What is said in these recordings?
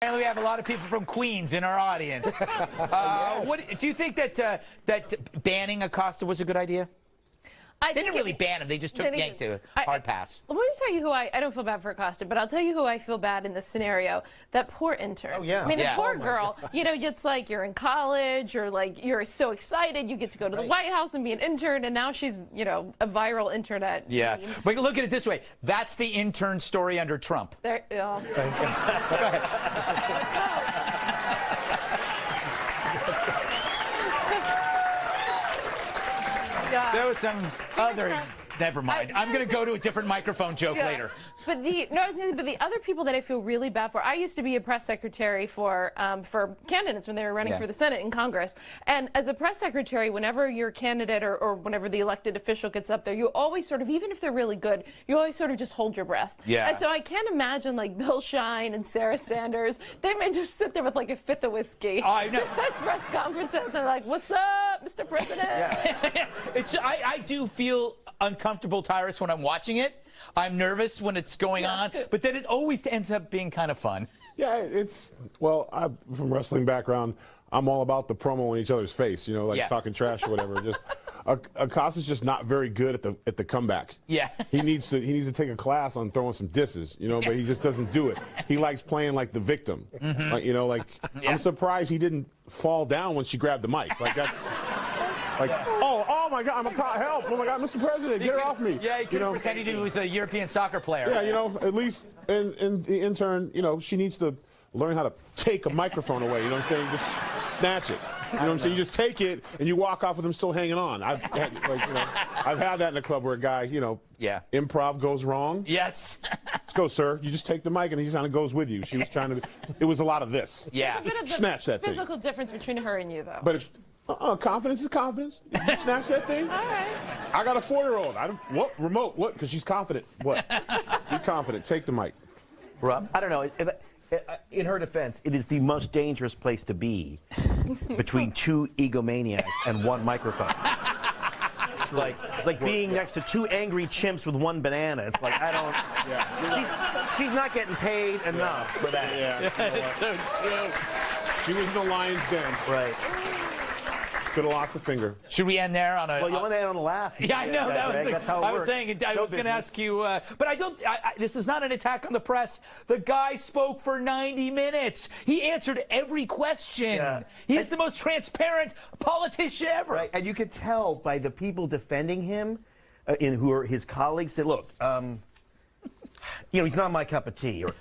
Apparently, we have a lot of people from Queens in our audience. What do you think that that banning Acosta was a good idea? They didn't really ban him. They just took Yank to hard pass. Let me tell you who I don't feel bad for Acosta, but I'll tell you who I feel bad in this scenario. That poor intern. Oh, yeah. I mean, the poor girl. You know, it's like you're in college, or like you're so excited, you get to go to the White House and be an intern, and now she's, you know, a viral internet. Yeah. But look at it this way. That's the intern story under Trump. There, Go ahead. Yeah. There was some other. Never mind. I'm going to go to a different microphone joke later. But the other people that I feel really bad for. I used to be a press secretary for candidates when they were running for the Senate and Congress. And as a press secretary, whenever your candidate or whenever the elected official gets up there, you always sort of, even if they're really good, you always sort of just hold your breath. Yeah. And so I can't imagine like Bill Shine and Sarah Sanders. They may just sit there with like a fifth of whiskey. I know. That's press conferences. They're like, "What's up, Mr. President?" Yeah. I do feel uncomfortable, Tyrus, when I'm watching it. I'm nervous when it's going on, but then it always ends up being kind of fun. Yeah, well, I'm from wrestling background. I'm all about the promo in each other's face, you know, like talking trash or whatever. Just Acosta's just not very good at the comeback. Yeah. He needs to take a class on throwing some disses, you know, but he just doesn't do it. He likes playing like the victim. Like, you know, like I'm surprised he didn't fall down when she grabbed the mic. Like that's like, oh my God, help! Oh my God, Mr. President, get her off me! Yeah, he could have pretended he was a European soccer player. Yeah, you know, at least in the intern, you know, she needs to learn how to take a microphone away. You know what I'm saying? Just snatch it. You know what I'm saying? You just take it and you walk off with them still hanging on. I've had that in a club where a guy, you know, improv goes wrong. Yes. Let's go, sir. You just take the mic and he just kind of goes with you. She was trying to. It was a lot of this. Yeah. Just snatch that thing. Physical difference between her and you, though. But if confidence is confidence. You snatch that thing. All right. I got a 4-year-old. What remote? What? Because she's confident. What? Be confident. Take the mic. Rob? I don't know. In her defense, it is the most dangerous place to be between two egomaniacs and one microphone. It's like being next to two angry chimps with one banana. It's like, I don't. Yeah. She's not getting paid enough for that. Yeah. It's so true. She was in the lion's den. Right. Could have lost a finger. Should we end there on a? Well, you want to end on a laugh. Yeah, I know. That's how it I works. was saying. I Show was going to business. ask you, but I don't. This is not an attack on the press. The guy spoke for 90 minutes. He answered every question. Yeah. He is the most transparent politician ever. Right, and you could tell by the people defending him, who are his colleagues, said, "Look, you know, he's not my cup of tea," or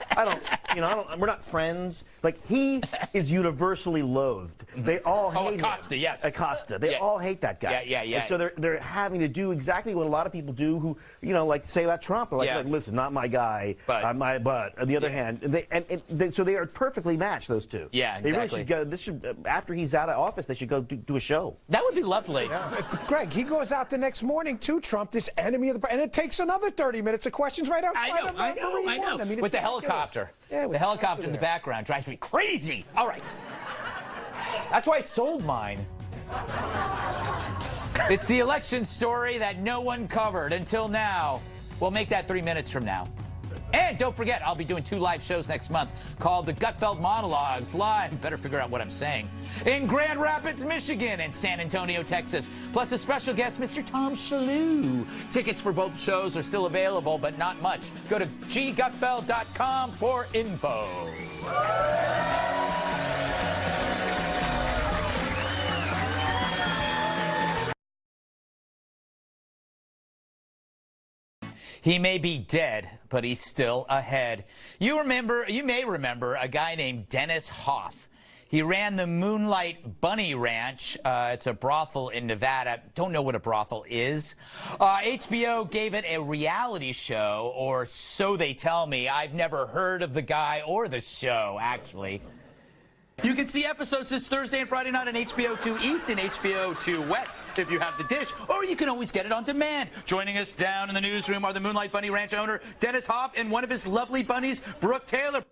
we're not friends. Like, he is universally loathed. They all hate Acosta, him. yes. Acosta. They all hate that guy. Yeah. And so they're having to do exactly what a lot of people do who, you know, like say about Trump. Like listen, not my guy. But on the other hand, so they are perfectly matched, those two. Yeah, They really exactly. should go, after he's out of office, they should go do a show. That would be lovely. Greg, he goes out the next morning to Trump, this enemy of the and it takes another 30 minutes of questions right outside. I know. I mean, with the it's helicopter. Yeah, with the helicopter in the there. background drives me crazy. All right. That's why I sold mine. It's the election story that no one covered until now. We'll make that 3 minutes from now. And don't forget, I'll be doing 2 live shows next month called the Gutfeld Monologues live. Better figure out what I'm saying. In Grand Rapids, Michigan and San Antonio, Texas. Plus a special guest, Mr. Tom Shalhoub. Tickets for both shows are still available, but not much. Go to ggutfeld.com for info. He may be dead, but he's still ahead. You may remember a guy named Dennis Hoff. He ran the Moonlight Bunny Ranch. It's a brothel in Nevada. Don't know what a brothel is. HBO gave it a reality show, or so they tell me. I've never heard of the guy or the show, actually. You can see episodes this Thursday and Friday night on HBO 2 East and HBO 2 West if you have the dish, or you can always get it on demand. Joining us down in the newsroom are the Moonlight Bunny Ranch owner, Dennis Hoff, and one of his lovely bunnies, Brooke Taylor.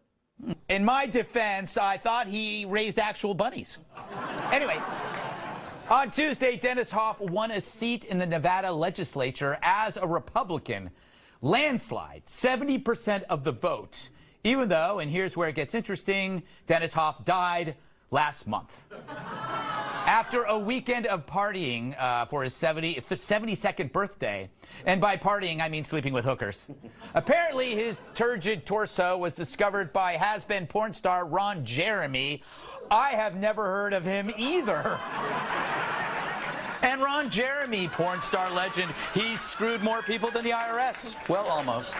In my defense, I thought he raised actual bunnies. Anyway, on Tuesday, Dennis Hoff won a seat in the Nevada legislature as a Republican. Landslide, 70% of the vote. Even though, and here's where it gets interesting, Dennis Hoff died last month. After a weekend of partying for his 72nd birthday. And by partying, I mean sleeping with hookers. Apparently, his turgid torso was discovered by has-been porn star Ron Jeremy. I have never heard of him either. And Ron Jeremy, porn star legend, he's screwed more people than the IRS. Well, almost.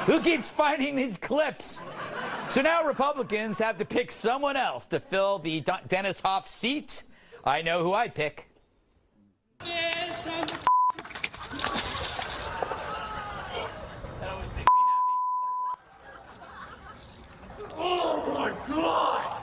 Who keeps finding these clips? So now Republicans have to pick someone else to fill the Dennis Hoff seat. I know who I'd pick. Oh my God!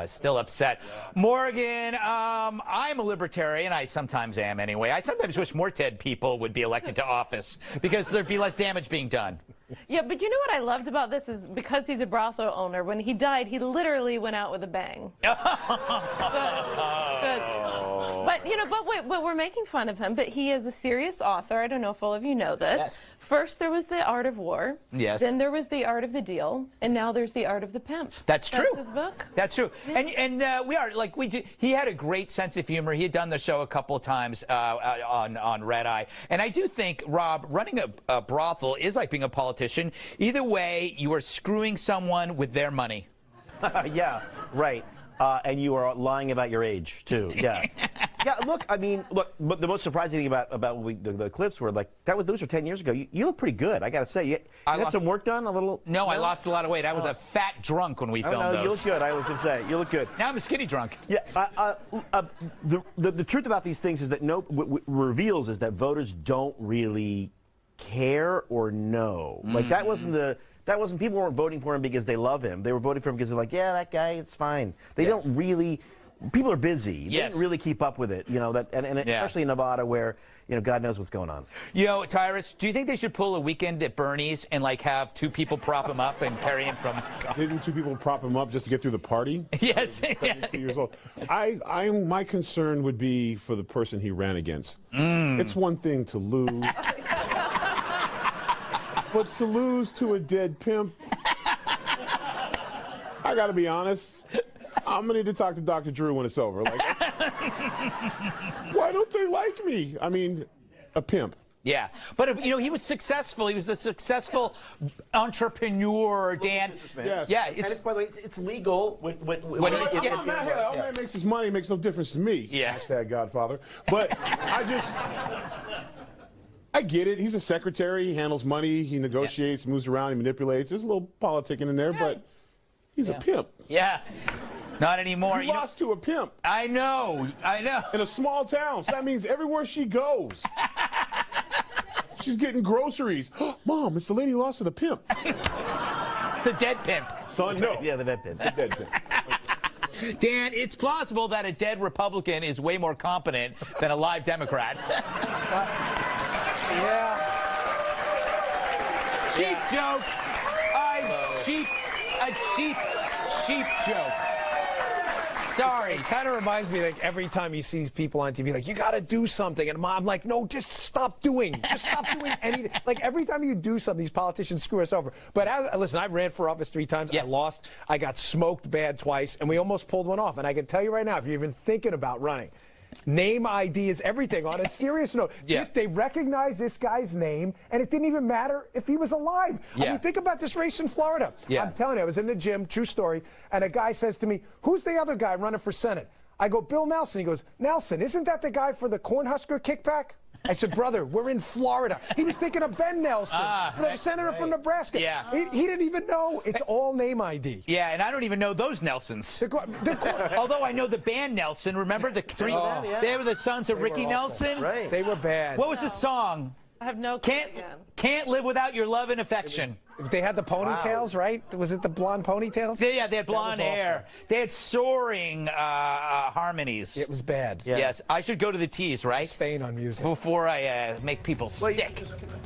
Still upset. Morgan, I'm a libertarian. I sometimes am anyway. I sometimes wish more dead people would be elected to office because there'd be less damage being done. Yeah, but you know what I loved about this is because he's a brothel owner, when he died, he literally went out with a bang. But you know, but we're making fun of him, but he is a serious author. I don't know if all of you know this. Yes. First there was The Art of War. Yes. Then there was The Art of the Deal, and now there's The Art of the Pimp. That's true. That's his book. That's true. Yeah. And we are like he had a great sense of humor. He had done the show a couple of times on Red Eye, and I do think, Rob, running a brothel is like being a politician. Either way, you are screwing someone with their money. Yeah, right. And you are lying about your age too. Yeah. Yeah. Look, I mean, but the most surprising thing about the clips were like those were 10 years ago. You look pretty good. I got to say, you had some work done. A little. No, I lost a lot of weight. I was a fat drunk when we filmed those. You look good. I was going to say, you look good. Now I'm a skinny drunk. Yeah. The truth about these things is that what reveals is that voters don't really care or know. Like that wasn't people weren't voting for him because they love him. They were voting for him because they're like, yeah, that guy, it's fine. They don't really. People are busy. They didn't really keep up with it. You know that, and especially in Nevada, where God knows what's going on. You know, Tyrus, do you think they should pull a weekend at Bernie's and like have two people prop him up and carry him from? Didn't two people prop him up just to get through the party? Yes. 72 years old. My concern would be for the person he ran against. It's one thing to lose. But to lose to a dead pimp, I got to be honest, I'm going to need to talk to Dr. Drew when it's over. Like, why don't they like me? I mean, a pimp. Yeah, but he was successful. He was a successful entrepreneur, Dan. Yes. Yeah, and by the way, it's legal when it's all man makes his money, makes no difference to me. Yeah. Hashtag Godfather. But I get it. He's a secretary. He handles money. He negotiates, moves around, he manipulates. There's a little politicking in there, but he's a pimp. Yeah. Not anymore. You lost to a pimp. I know. In a small town. So that means everywhere she goes, she's getting groceries. Mom, it's the lady who lost to the pimp. The dead pimp. Son, no. Yeah, the dead pimp. The dead pimp. Dan, it's plausible that a dead Republican is way more competent than a live Democrat. Yeah. Cheap joke. Cheap joke. Sorry. It kind of reminds me, like, every time he sees people on TV, like, you got to do something. And I'm like, no, just stop doing. Just stop doing anything. Like, every time you do something, these politicians screw us over. But listen, I ran for office 3 times. Yeah. I lost. I got smoked bad twice. And we almost pulled one off. And I can tell you right now, if you're even thinking about running, name ID is everything. On a serious note, they recognized this guy's name, and it didn't even matter if he was alive. I mean, think about this race in Florida. I'm telling you, I was in the gym, true story, and a guy says to me, who's the other guy running for Senate? I go, Bill Nelson. He goes, Nelson, isn't that the guy for the Cornhusker kickback? I said, brother, we're in Florida. He was thinking of Ben Nelson, the senator from Nebraska. Yeah. He didn't even know. It's all name ID. Yeah, and I don't even know those Nelsons. Although I know the band Nelson. Remember the three? They were the sons of Ricky Nelson. Right. They were bad. What was the song? I have no clue again. Can't live without your love and affection. They had the ponytails, right? Was it the blonde ponytails? Yeah, they had blonde hair. They had soaring harmonies. It was bad. Yeah. Yes, I should go to the tees, right? Staying on music. Before I make people sick.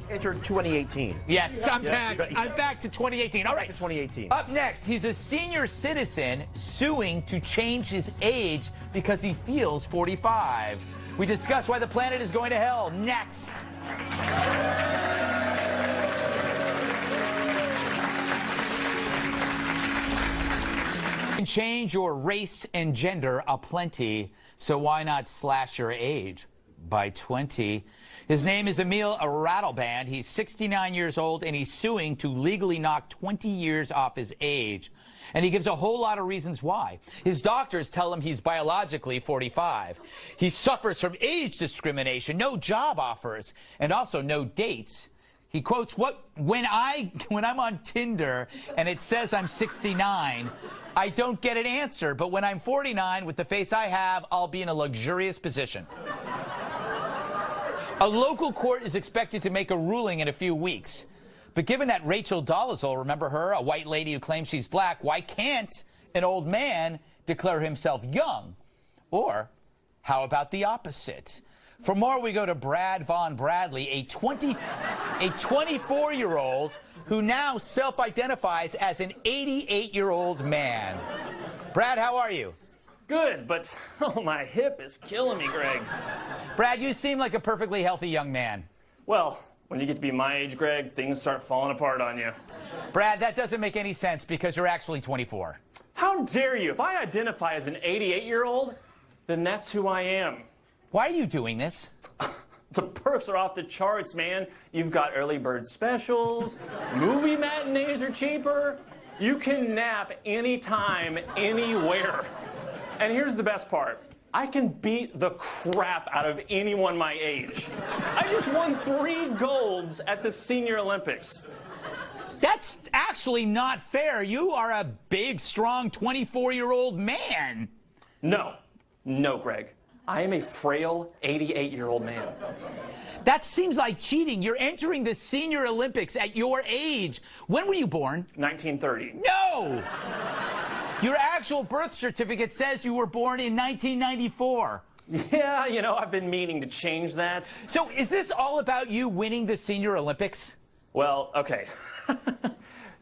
Enter 2018. Yes, I'm back. I'm back to 2018. All right. 2018. Up next, he's a senior citizen suing to change his age because he feels 45. We discuss why the planet is going to hell next. You can change your race and gender aplenty, so why not slash your age by 20? His name is Emil Rattleband. He's 69 years old, and he's suing to legally knock 20 years off his age. And he gives a whole lot of reasons why. His doctors tell him he's biologically 45. He suffers from age discrimination, no job offers, and also no dates. He quotes, when I'm on Tinder and it says I'm 69, I don't get an answer. But when I'm 49, with the face I have, I'll be in a luxurious position. A local court is expected to make a ruling in a few weeks. But given that Rachel Dolezal, remember her, a white lady who claims she's black, why can't an old man declare himself young? Or how about the opposite? For more, we go to Brad Von Bradley, a 24-year-old who now self-identifies as an 88-year-old man. Brad, how are you? Good, but oh, my hip is killing me, Greg. Brad, you seem like a perfectly healthy young man. Well, when you get to be my age, Greg, things start falling apart on you. Brad, that doesn't make any sense because you're actually 24. How dare you? If I identify as an 88-year-old, then that's who I am. Why are you doing this? The perks are off the charts, man. You've got early bird specials, movie matinees are cheaper. You can nap anytime, anywhere. And here's the best part. I can beat the crap out of anyone my age. I just won 3 golds at the Senior Olympics. That's actually not fair. You are a big, strong 24-year-old man. No, Greg. I am a frail 88-year-old man. That seems like cheating. You're entering the Senior Olympics at your age. When were you born? 1930. No! Your actual birth certificate says you were born in 1994. Yeah, you know, I've been meaning to change that. So is this all about you winning the Senior Olympics? Well, okay.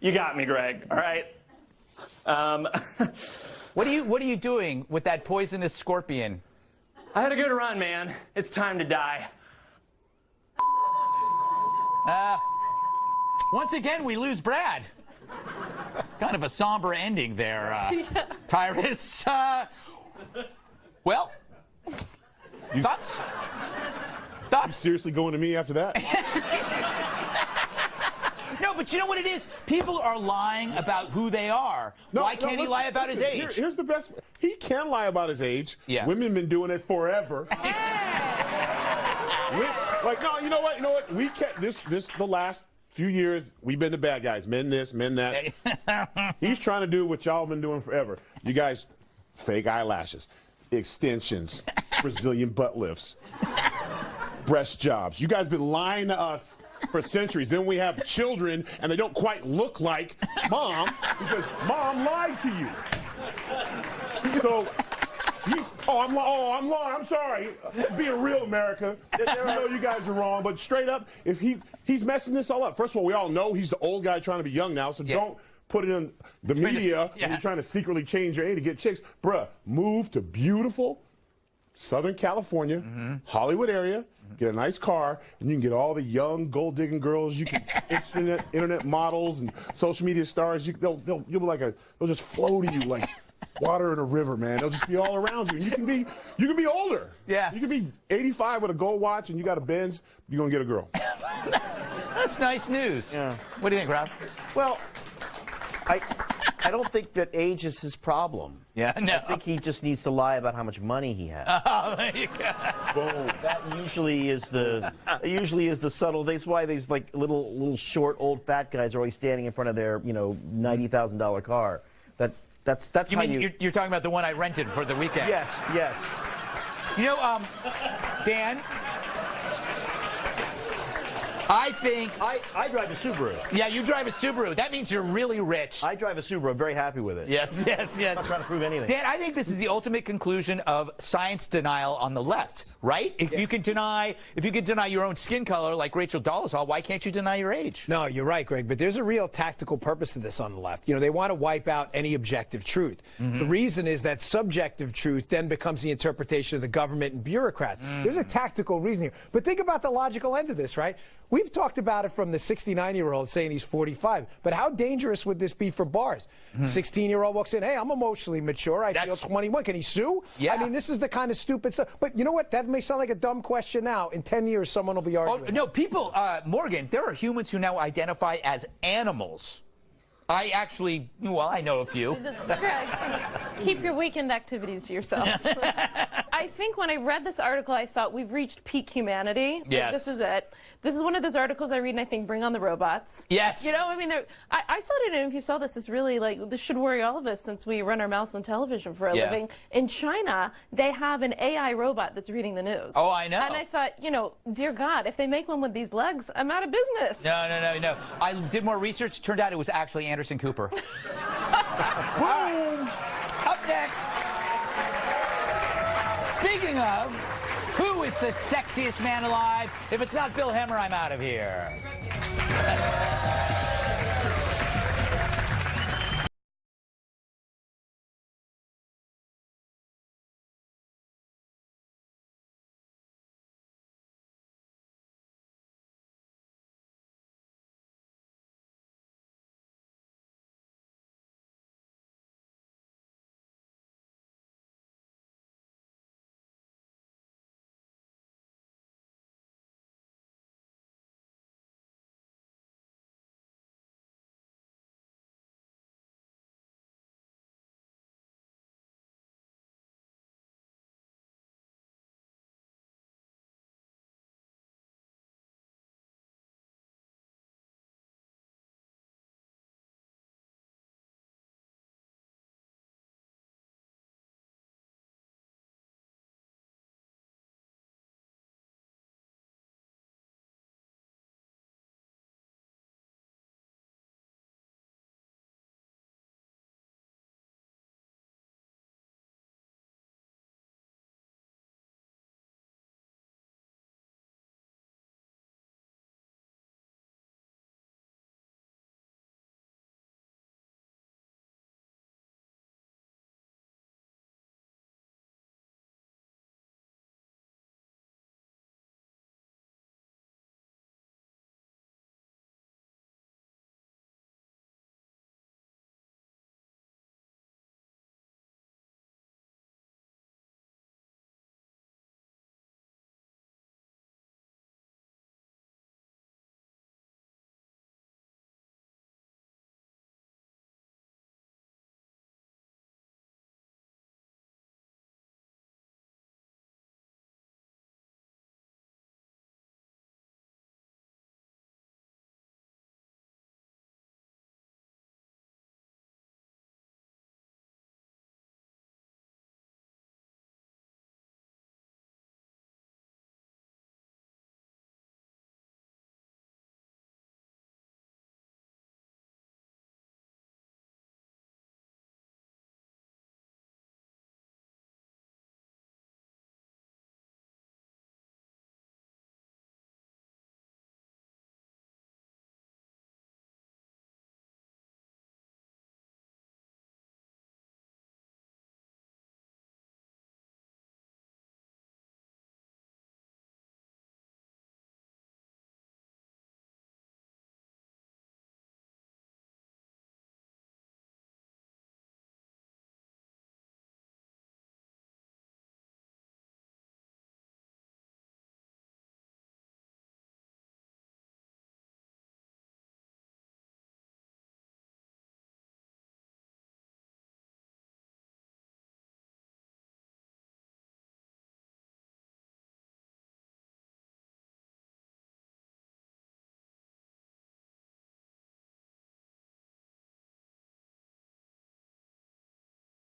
You got me, Greg, all right? What are you doing with that poisonous scorpion? I had a good run, man. It's time to die. Once again, we lose Brad. Kind of a somber ending there, Tyrus. Well, thoughts? You seriously going to me after that? No, but you know what it is? People are lying about who they are. Why can't he lie about his age? Here's the best. He can lie about his age. Yeah. Women been doing it forever. Like, no, you know what? We kept this the last few years. We've been the bad guys. Men this, men that. He's trying to do what y'all been doing forever. You guys, fake eyelashes, extensions, Brazilian butt lifts, breast jobs. You guys been lying to us for centuries. Then we have children, and they don't quite look like mom because mom lied to you. So, I'm sorry. Being real, America. I know you guys are wrong, but straight up, if he's messing this all up. First of all, we all know he's the old guy trying to be young now, so don't put it in the media when you're trying to secretly change your age to get chicks. Bruh, move to beautiful Southern California, Hollywood area, get a nice car, and you can get all the young gold-digging girls. You can internet models and social media stars. You'll be like they'll just flow to you like water in a river, man. They'll just be all around you. And you can be older. Yeah. You can be 85 with a gold watch and you got a Benz. You're gonna get a girl. That's nice news. Yeah. What do you think, Rob? Well, I don't think that age is his problem. Yeah, no. I think he just needs to lie about how much money he has. Oh, there you go. Boom. That usually is the subtle. That's why these like little short old fat guys are always standing in front of their $90,000 car. That's You how mean you're talking about the one I rented for the weekend? Yes. You know, Dan, I think. I drive a Subaru. Yeah, you drive a Subaru. That means you're really rich. I drive a Subaru. I'm very happy with it. Yes. I'm not trying to prove anything. Dan, I think this is the ultimate conclusion of science denial on the left, right? If you can deny your own skin color like Rachel Dolezal, why can't you deny your age? No, you're right, Greg, but there's a real tactical purpose to this on the left. You know, they want to wipe out any objective truth. The reason is that subjective truth then becomes the interpretation of the government and bureaucrats. There's a tactical reason here. But think about the logical end of this, right? We've talked about it from the 69-year-old saying he's 45, but how dangerous would this be for bars? 16-year-old walks in, hey, I'm emotionally mature, I feel 21. Can he sue? Yeah. I mean, this is the kind of stupid stuff. But you know what? That may sound like a dumb question now. In 10 years, someone will be arguing. Oh, no, people, Morgan, there are humans who now identify as animals. I actually, well, I know a few. Greg, keep your weekend activities to yourself. I think when I read this article, I thought we've reached peak humanity. Like, Yes. this is it. This is one of those articles I read and I think, bring on the robots. Yes. You know, I mean, I saw it, and if you saw this, it's really like, this should worry all of us since we run our mouths on television for a living. In China, they have an AI robot that's reading the news. Oh, I know. And I thought, you know, dear God, if they make one with these legs, I'm out of business. No. I did more research. Turned out it was actually Anderson Cooper. Boom! Up next. Speaking of, who is the sexiest man alive? If it's not Bill Hemmer, I'm out of here.